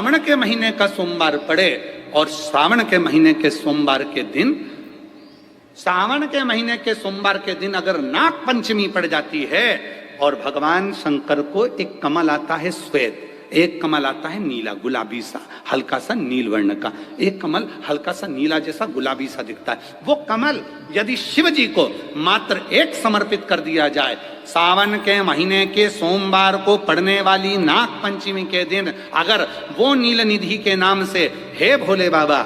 श्रावण के महीने का सोमवार पड़े और श्रावण के महीने के सोमवार के दिन, श्रावण के महीने के सोमवार के दिन अगर नाग पंचमी पड़ जाती है और भगवान शंकर को एक कमल आता है श्वेत, एक कमल आता है नीला गुलाबी सा, हल्का सा नील वर्ण का, एक कमल हल्का सा नीला जैसा गुलाबी सा दिखता है। वो कमल यदि शिव जी को मात्र एक समर्पित कर दिया जाए, सावन के महीने के सोमवार को पड़ने वाली नाग पंचमी के दिन अगर वो नील निधि के नाम से, हे भोले बाबा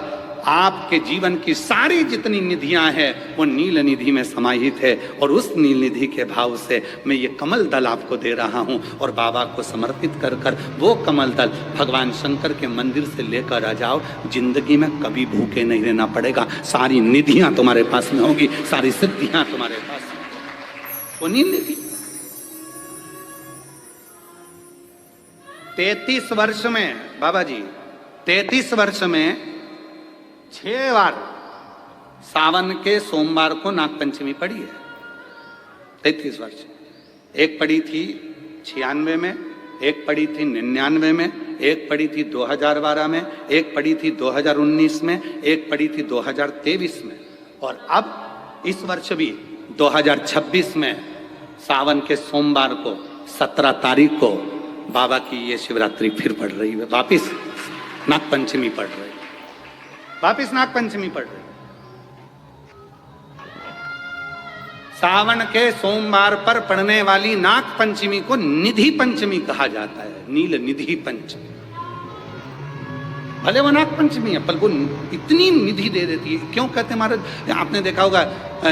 आपके जीवन की सारी जितनी निधियां हैं वो नील निधि में समाहित है, और उस नील निधि के भाव से मैं ये कमल दल आपको दे रहा हूं और बाबा को समर्पित कर कर वो कमल दल भगवान शंकर के मंदिर से लेकर आ जाओ, जिंदगी में कभी भूखे नहीं रहना पड़ेगा, सारी निधियां तुम्हारे पास में होगी, सारी सिद्धियां तुम्हारे पास में। वो नील निधि 33 वर्ष में बाबा जी 33 वर्ष में 6 बार सावन के सोमवार को नागपंचमी पड़ी है। 33 वर्ष, एक पड़ी थी 96 में, एक पड़ी थी 99 में, एक पड़ी थी 2012 में, एक पड़ी थी 2019 में, एक पड़ी थी 2023 में, और अब इस वर्ष भी 2026 में सावन के सोमवार को 17 तारीख को बाबा की ये शिवरात्रि फिर पड़ रही है, वापिस नागपंचमी पड़ रही है, वापिस नागपंचमी पड़ रही। सावन के सोमवार पर पड़ने वाली नाग पंचमी को निधि पंचमी कहा जाता है, नील निधि पंचमी। भले वो नाग पंचमी है पर वो इतनी निधि दे देती है। क्यों कहते हैं महाराज, आपने देखा होगा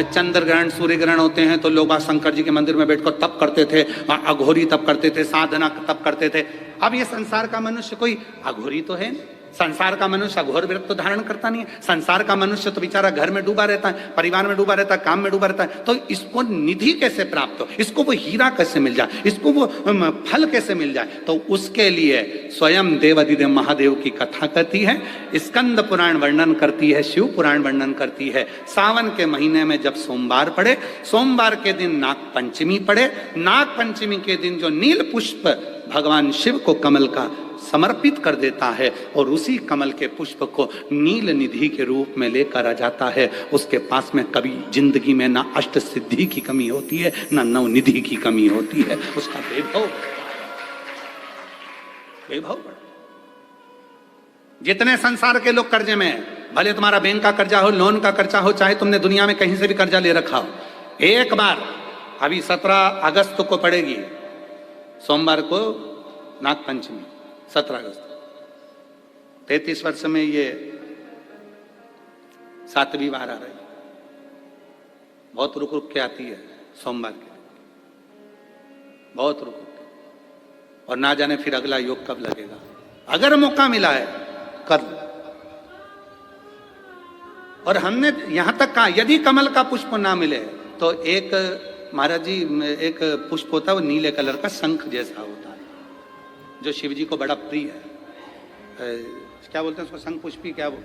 चंद्र ग्रहण सूर्य ग्रहण होते हैं तो लोग शंकर जी के मंदिर में बैठकर तप करते थे, अघोरी तप करते थे, साधना तप करते थे। अब ये संसार का मनुष्य कोई अघोरी तो है, संसार का मनुष्य अघोर व्रत तो धारण करता नहीं है। संसार का मनुष्य तो बेचारा घर में डूबा रहता है, परिवार में डूबा रहता है, काम में डूबा रहता है। तो इसको निधि कैसे प्राप्त हो, इसको वो हीरा कैसे मिल जाए, इसको वो फल कैसे मिल जाए, तो उसके लिए स्वयं देवाधिदेव महादेव की कथा कहती है, स्कंद पुराण वर्णन करती है, शिव पुराण वर्णन करती है। सावन के महीने में जब सोमवार पड़े, सोमवार के दिन नाग पंचमी पड़े, नाग पंचमी के दिन जो नील पुष्प भगवान शिव को कमल का समर्पित कर देता है और उसी कमल के पुष्प को नील निधि के रूप में लेकर आ जाता है, उसके पास में कभी जिंदगी में ना अष्ट सिद्धि की कमी होती है ना नव निधि की कमी होती है। उसका वैभव वैभव जितने संसार के लोग कर्जे में, भले तुम्हारा बैंक का कर्जा हो, लोन का कर्जा हो, चाहे तुमने दुनिया में कहीं से भी कर्जा ले रखा हो, एक बार अभी 17 अगस्त को पड़ेगी, सोमवार को नाग पंचमी 17 अगस्त। 33 वर्ष में ये 7वीं बार आ रही, बहुत रुक रुक के आती है सोमवार के, बहुत रुक रुक के, और ना जाने फिर अगला योग कब लगेगा। अगर मौका मिला है कर लो। और हमने यहां तक कहा यदि कमल का पुष्प ना मिले तो एक महाराज जी एक पुष्प होता है, वो नीले कलर का शंख जैसा होता है जो शिव जी को बड़ा प्रिय है। क्या बोलते हैं उसको, शंख पुष्पी क्या वो।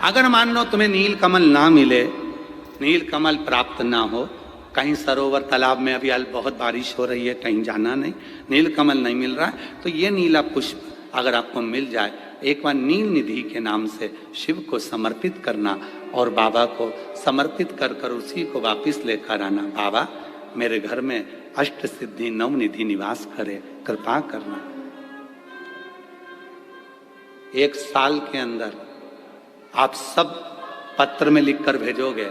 अगर मान लो तुम्हें नील कमल ना मिले, नील कमल प्राप्त ना हो, कहीं सरोवर तालाब में अभी बहुत बारिश हो रही है, कहीं जाना नहीं, नील कमल नहीं मिल रहा है, तो ये नीला पुष्प अगर आपको मिल जाए, एक बार नील निधि के नाम से शिव को समर्पित करना और बाबा को समर्पित कर कर उसी को वापिस लेकर आना। बाबा मेरे घर में अष्ट सिद्धि नव निधि निवास करे, कृपा करना। 1 साल के अंदर आप सब पत्र में लिखकर भेजोगे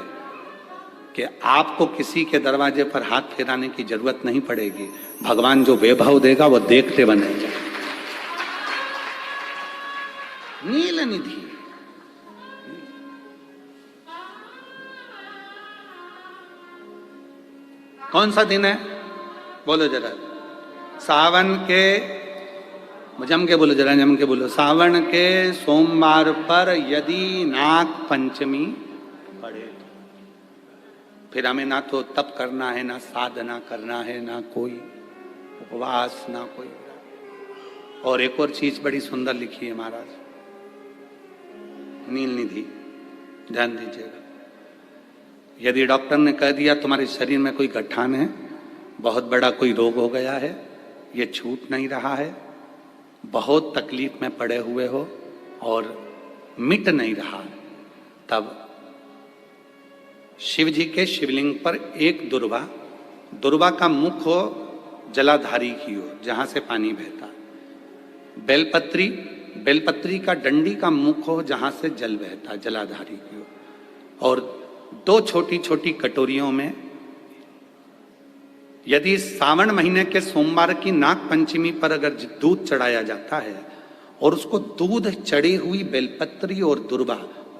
कि आपको किसी के दरवाजे पर हाथ फेराने की जरूरत नहीं पड़ेगी, भगवान जो वैभव देगा वो देखते बनेगा। नील निधि कौन सा दिन है बोलो जरा, सावन के, जम के बोलो जरा, जम के बोलो। सावन के सोमवार पर यदि नाग पंचमी पड़े, फिर हमें ना तो तप करना है, ना साधना करना है, ना कोई उपवास, ना कोई। और एक और चीज बड़ी सुंदर लिखी है महाराज, नील निधि, ध्यान दीजिएगा। यदि डॉक्टर ने कह दिया तुम्हारे शरीर में कोई गठान है, बहुत बड़ा कोई रोग हो गया है, ये छूट नहीं रहा है, बहुत तकलीफ में पड़े हुए हो और मिट नहीं रहा, तब शिव जी के शिवलिंग पर एक दुर्वा का मुख हो जलाधारी की हो जहां से पानी बहता, बेलपत्री का डंडी का मुख हो जहां से जल बहता जलाधारी की हो, और दो छोटी छोटी कटोरियों में यदि सावन महीने के सोमवार की नाग पंचमी पर अगर दूध चढ़ाया जाता है और उसको दूध चढ़ी हुई बेलपत्री और दुर्वा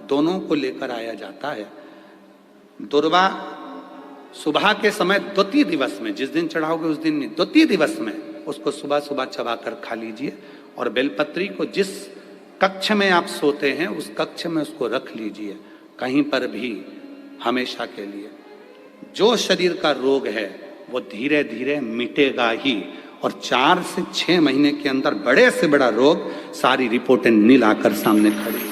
दोनों को लेकर आया जाता है, दुर्वा सुबह के समय द्वितीय दिवस में, जिस दिन चढ़ाओगे उस दिन नहीं, द्वितीय दिवस में उसको सुबह सुबह चबाकर खा लीजिए, और बेलपत्री को जिस कक्ष में आप सोते हैं उस कक्ष में उसको रख लीजिए, कहीं पर भी हमेशा के लिए। जो शरीर का रोग है वो धीरे धीरे मिटेगा ही, और 4 से 6 महीने के अंदर बड़े से बड़ा रोग सारी रिपोर्टें नील आकर सामने खड़ी।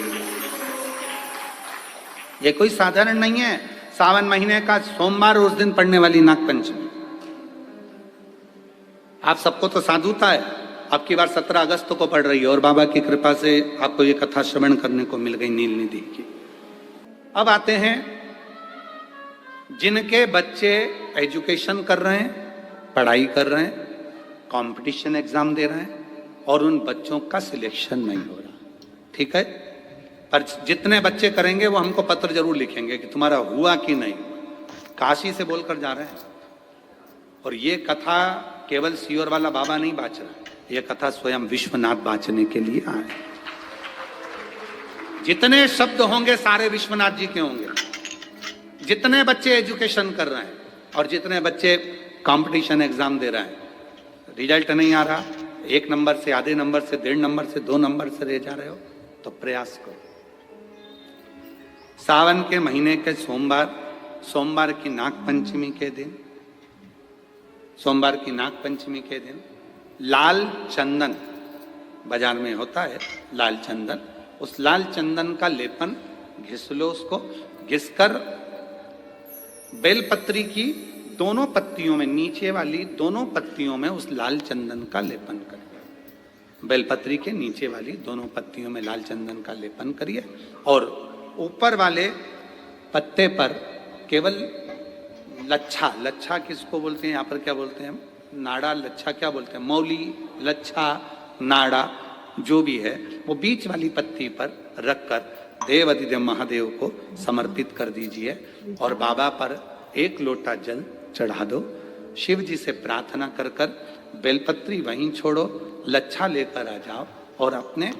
ये कोई साधारण नहीं है। सावन महीने का सोमवार उस दिन पड़ने वाली नाग पंचमी, आप सबको तो साधुता है, अब की बार 17 अगस्त को पड़ रही है और बाबा की कृपा से आपको ये कथा श्रवण करने को मिल गई नील निधि की। अब आते हैं जिनके बच्चे एजुकेशन कर रहे हैं, पढ़ाई कर रहे हैं, कंपटीशन एग्जाम दे रहे हैं और उन बच्चों का सिलेक्शन नहीं हो रहा, ठीक है, पर जितने बच्चे करेंगे वो हमको पत्र जरूर लिखेंगे कि तुम्हारा हुआ कि नहीं। काशी से बोलकर जा रहे हैं, और ये कथा केवल सीहोर वाला बाबा नहीं बाँच रहा, ये कथा स्वयं विश्वनाथ बाँचने के लिए आए। जितने शब्द होंगे सारे विश्वनाथ जी के होंगे। जितने बच्चे एजुकेशन कर रहे हैं और जितने बच्चे कंपटीशन एग्जाम दे रहे हैं, रिजल्ट नहीं आ रहा, 1 नंबर से, आधे नंबर से, 1.5 नंबर से, 2 नंबर से रह जा रहे हो, तो प्रयास करो। सावन के महीने के सोमवार की नाग पंचमी के दिन, सोमवार की नाग पंचमी के दिन लाल चंदन बाजार में होता है, लाल चंदन, उस लाल चंदन का लेपन घिस लो, उसको घिसकर बेलपत्री की दोनों पत्तियों में, नीचे वाली दोनों पत्तियों में उस लाल चंदन का लेपन करिए। बेलपत्री के नीचे वाली दोनों पत्तियों में लाल चंदन का लेपन करिए, और ऊपर वाले पत्ते पर केवल लच्छा किसको बोलते हैं यहाँ पर, क्या बोलते हैं हम, नाड़ा, लच्छा क्या बोलते हैं, मौली, लच्छा, नाड़ा जो भी है, वो बीच वाली पत्ती पर रखकर देव अधिदेव महादेव को समर्पित कर दीजिए, और बाबा पर 1 लोटा जल चढ़ा दो। शिव जी से प्रार्थना कर कर बेलपत्री वहीं छोड़ो, लच्छा लेकर आ जाओ और अपने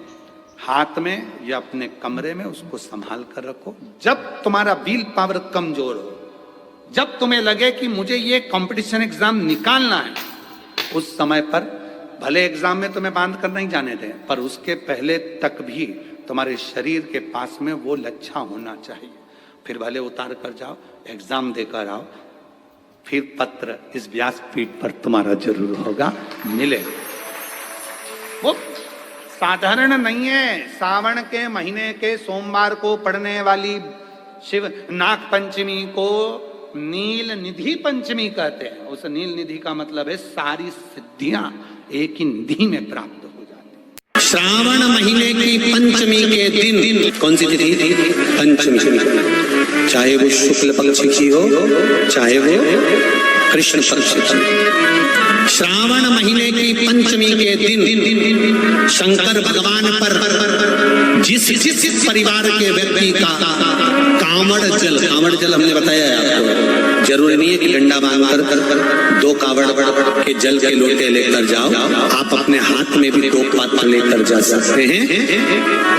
हाथ में या अपने कमरे में उसको संभाल कर रखो। जब तुम्हारा विल पावर कमजोर हो, जब तुम्हें लगे कि मुझे ये कंपटीशन एग्जाम निकालना है, उस समय पर भले एग्जाम में तुम्हें बांध कर नहीं जाने दें, पर उसके पहले तक भी तुम्हारे शरीर के पास में वो लच्छा होना चाहिए। फिर भले उतार कर जाओ, एग्जाम देकर आओ, फिर पत्र इस व्यासपीठ पर तुम्हारा जरूर होगा, मिले। वो साधारण नहीं है। सावन के महीने के सोमवार को पड़ने वाली शिव नाग पंचमी को नील निधि पंचमी कहते हैं। उस नील निधि का मतलब है सारी सिद्धियां एक ही निधि में प्राप्त हो जाती। श्रावण महीने की पंचमी के दिन, कौन सी तिथि, पंचमी, चाहे वो शुक्ल पक्ष की हो चाहे वो कृष्ण पक्ष की, श्रावण महीने की पंचमी के दिन शंकर भगवान पर जिस परिवार के व्यक्ति का कांवड़ जल हमने बताया है आपको, जरूरी नहीं है कि डंडा बांधकर 2 कांवड़ के जल के लोटे लेकर जाओ, आप अपने हाथ में भी 2 पात्र लेकर जा सकते हैं।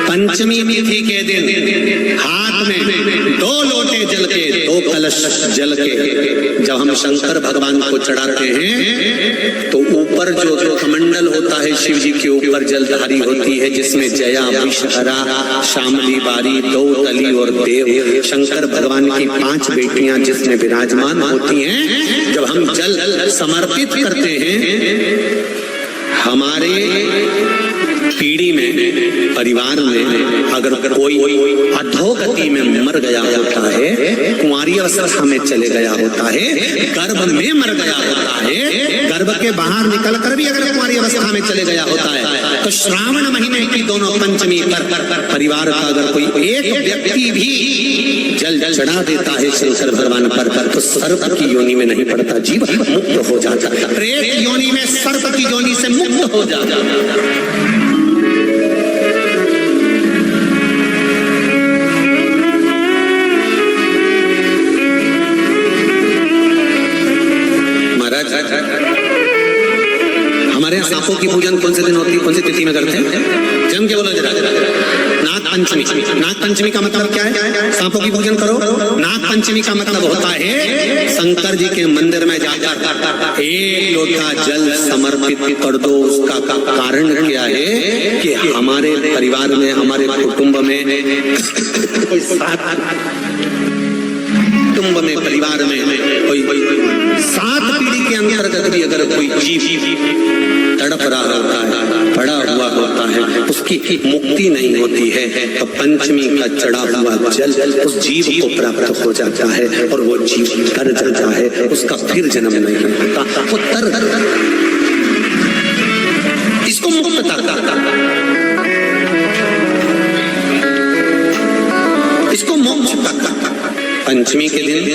पंचमी तिथि के दिन हाथ में 2 लोटे जल के, 2 कलश जल के जब हम शंकर भगवान को चढ़ाते हैं तो ऊपर जो कमंडल होता है शिव जी के ऊपर जलधारी होती है, जिसमें जया, विषहरा, शामली, बारी, 2 तली और देव, शंकर भगवान की 5 बेटियां जिसमें विराजमान होती हैं। जब हम जल समर्पित करते हैं, हमारे पीढ़ी में, परिवार में अगर कोई अधोगति में मर गया होता है, कुंवारी अवस्था में चले गया होता है, गर्भ में मर गया होता है, गर्भ के बाहर निकल कर भी अगर कुंवारी अवस्था में चले गया होता है, तो श्रावण महीने की दोनों पंचमी पर परिवार का अगर कोई एक व्यक्ति भी जल चढ़ा देता है शंकर भगवान पर, तो सर्प की योनि में नहीं पड़ता, जीव मुक्त हो जाता, प्रेत योनि में सर्प की योनि से मुक्त हो जाता। महाराज हमारे यहाँ सांपों की पूजन कौन से दिन होती है, कौन सी तिथि में करते हैं? जम के बोलो जरा। नाग पंचमी। नाग पंचमी का मतलब क्या है? सांपों की पूजन करो। नाग पंचमी का मतलब होता है शंकर जी के मंदिर में जाकर एक लोटा जल समर्पित कर दो। उसका कारण क्या है कि हमारे परिवार में, हमारे कुटुंब में, परिवार में कोई 7 पीढ़ी के अंतर्गत भी अगर कोई जीव तड़प रहा होता है, पड़ा हुआ होता है, उसकी मुक्ति नहीं होती है, तो पंचमी का चढ़ा हुआ जल उस जीव को प्राप्त हो जाता है और वो जीव तर जाता है, उसका फिर जन्म नहीं होता, वो तर इसको मुक्तता, इसको मोक्ष का। पंचमी के दिन,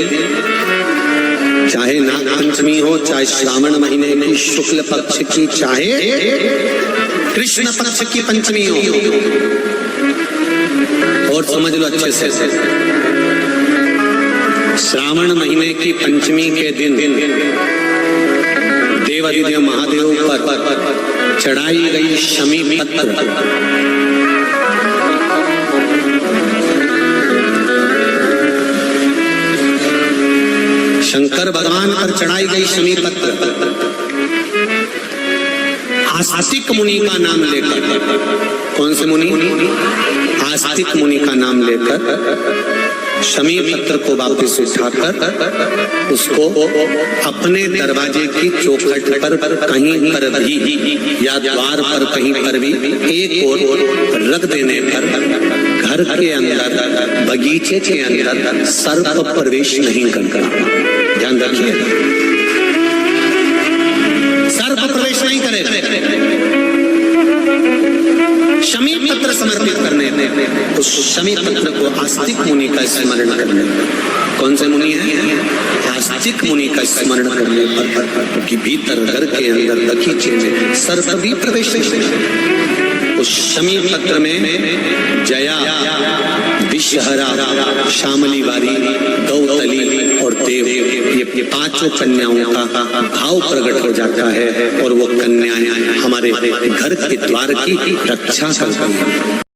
चाहे नाग पंचमी हो, चाहे श्रावण महीने में शुक्ल पक्ष की, चाहे कृष्ण पक्ष की पंचमी हो, और समझ लो अच्छे से, श्रावण महीने की पंचमी के दिन देवाधिदेव महादेव पर चढ़ाई गई शमी पत्र, शंकर भगवान पर चढ़ाई गई शमी पत्र आस्तिक मुनि का नाम लेकर, कौन से मुनि? आस्तिक मुनि का नाम लेकर शमी पत्र को वापस उठाकर उसको अपने दरवाजे की चौखट पर कहीं पर भी या द्वार पर कहीं पर भी एक ओर रख देने पर घर के अंदर, बगीचे के अंदर सर्प प्रवेश नहीं करता। ध्यान रखिए, सर्प प्रवेश नहीं करेगा। शमी पत्र समर्पित करने में उस शमी पत्र को आस्तिक मुनि का स्मरण करने, कौन से मुनि है? आस्तिक मुनि का स्मरण करने पर कि भीतर घर के अंदर बगीचे में सर्प भी प्रवेश नहीं। उस शमी पत्र में जया, विषहरा, शामली वारी, गौतली और देव, ये 5 कन्याओं का भाव प्रकट हो जाता है और वो कन्याएं हमारे घर के द्वार की रक्षा करती हैं।